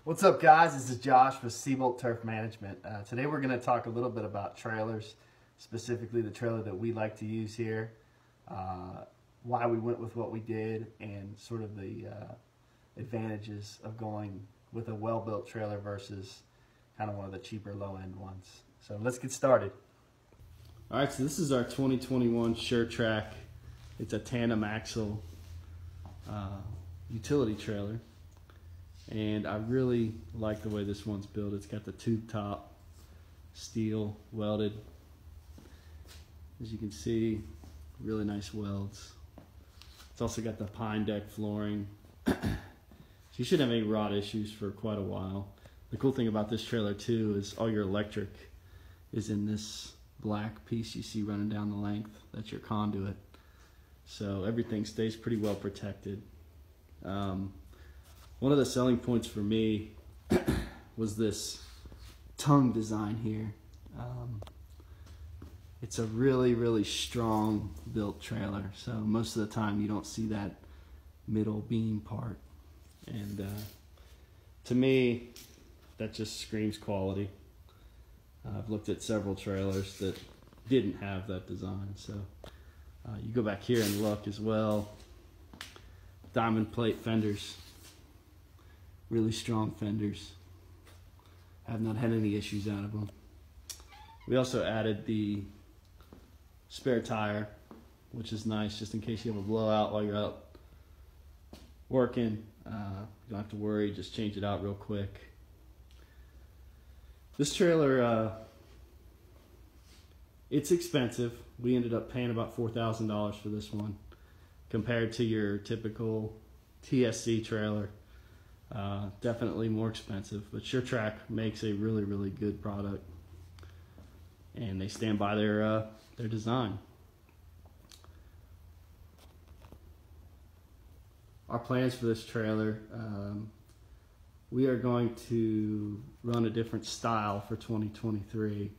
What's up, guys? This is Josh with Seabolt Turf Management. Today we're going to talk a little bit about trailers, specifically the trailer that we like to use here, why we went with what we did, and sort of the advantages of going with a well-built trailer versus kind of one of the cheaper low-end ones. So let's get started. All right, so this is our 2021 Sure-Trac. It's a tandem axle utility trailer. And I really like the way this one's built. It's got the tube top, steel, welded. As you can see, really nice welds. It's also got the pine deck flooring. So you shouldn't have any rot issues for quite a while. The cool thing about this trailer too is all your electric is in this black piece you see running down the length. That's your conduit. So everything stays pretty well protected. One of the selling points for me was this tongue design here. It's a really strong built trailer, so most of the time you don't see that middle beam part. And to me, that just screams quality. I've looked at several trailers that didn't have that design, so you go back here and look as well. Diamond plate fenders. Really strong fenders. Have not had any issues out of them. We also added the spare tire, which is nice just in case you have a blowout while you're out working. You don't have to worry, just change it out real quick. This trailer, it's expensive. We ended up paying about $4,000 for this one compared to your typical TSC trailer. Definitely more expensive, but Sure-Trac makes a really good product, and they stand by their design. Our plans for this trailer, we are going to run a different style for 2023,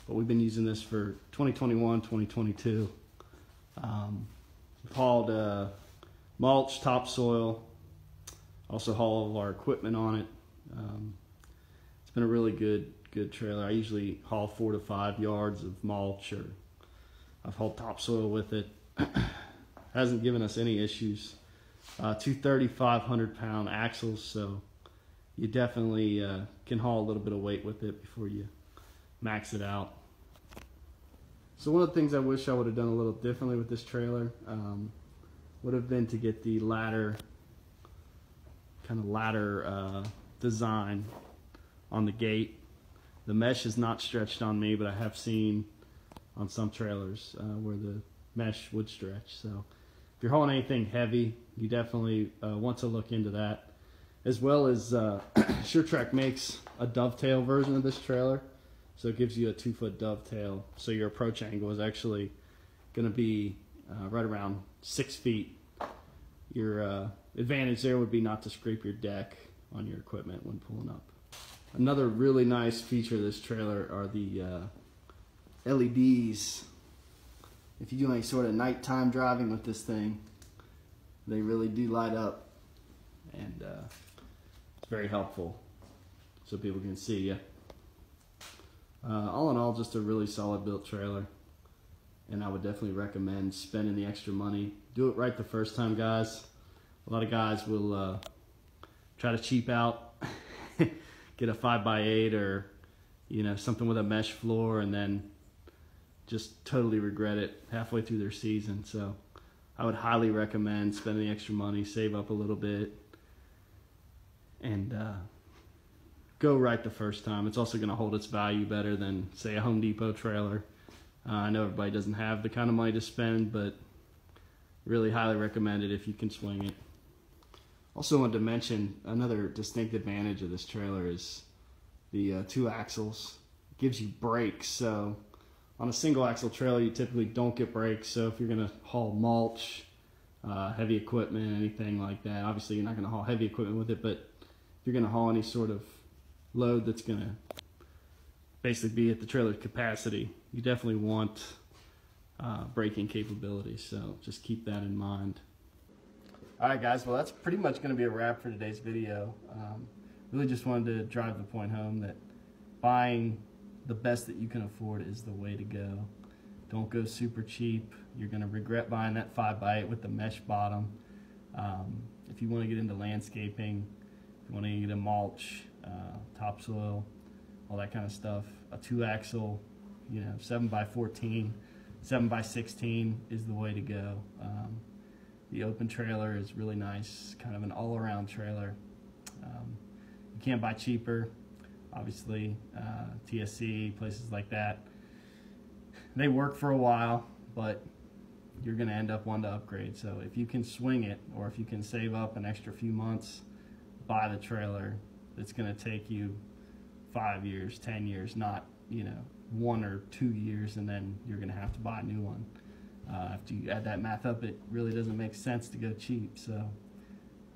but we've been using this for 2021, 2022. We've hauled mulch, topsoil. Also haul all of our equipment on it. It's been a really good trailer. I usually haul 4 to 5 yards of mulch, or I've hauled topsoil with it. Hasn't given us any issues. Two 3,500-pound axles, so you definitely can haul a little bit of weight with it before you max it out. So one of the things I wish I would have done a little differently with this trailer would have been to get the ladder design on the gate. The mesh is not stretched on me, but I have seen on some trailers where the mesh would stretch. So if you're hauling anything heavy, you definitely want to look into that. As well as Sure-Trac makes a dovetail version of this trailer, so it gives you a 2-foot dovetail, so your approach angle is actually going to be right around 6 feet. Your advantage there would be not to scrape your deck on your equipment when pulling up. Another really nice feature of this trailer are the LEDs. If you do any sort of nighttime driving with this thing, they really do light up, and it's very helpful so people can see you. All in all, just a really solid built trailer, and I would definitely recommend spending the extra money. Do it right the first time, guys. A lot of guys will try to cheap out, get a 5x8 or something with a mesh floor, and then just totally regret it halfway through their season. So I would highly recommend spending the extra money, save up a little bit, and go right the first time. It's also going to hold its value better than, say, a Home Depot trailer. I know everybody doesn't have the kind of money to spend, but really highly recommend it if you can swing it. Also wanted to mention another distinct advantage of this trailer is the 2 axles. It gives you brakes. So on a single axle trailer you typically don't get brakes, so if you're going to haul mulch, heavy equipment, anything like that, obviously you're not going to haul heavy equipment with it, but if you're going to haul any sort of load that's going to basically be at the trailer's capacity, you definitely want braking capabilities, so just keep that in mind. Alright guys, well that's pretty much going to be a wrap for today's video. really just wanted to drive the point home that buying the best that you can afford is the way to go. Don't go super cheap. You're going to regret buying that 5x8 with the mesh bottom. If you want to get into landscaping, if you want to get a mulch, topsoil, all that kind of stuff, a 2-axle, 7x14, 7x16 is the way to go. The open trailer is really nice, kind of an all-around trailer. You can't buy cheaper, obviously. TSC, places like that, they work for a while, but you're going to end up wanting to upgrade. So if you can swing it, or if you can save up an extra few months, buy the trailer that's going to take you 5 years, 10 years, not 1 or 2 years, and then you're going to have to buy a new one. After you add that math up, it really doesn't make sense to go cheap. So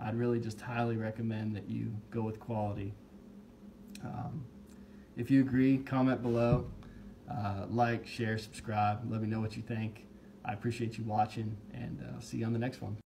I'd really just highly recommend that you go with quality. If you agree, comment below. Like, share, subscribe. Let me know what you think. I appreciate you watching, and I'll see you on the next one.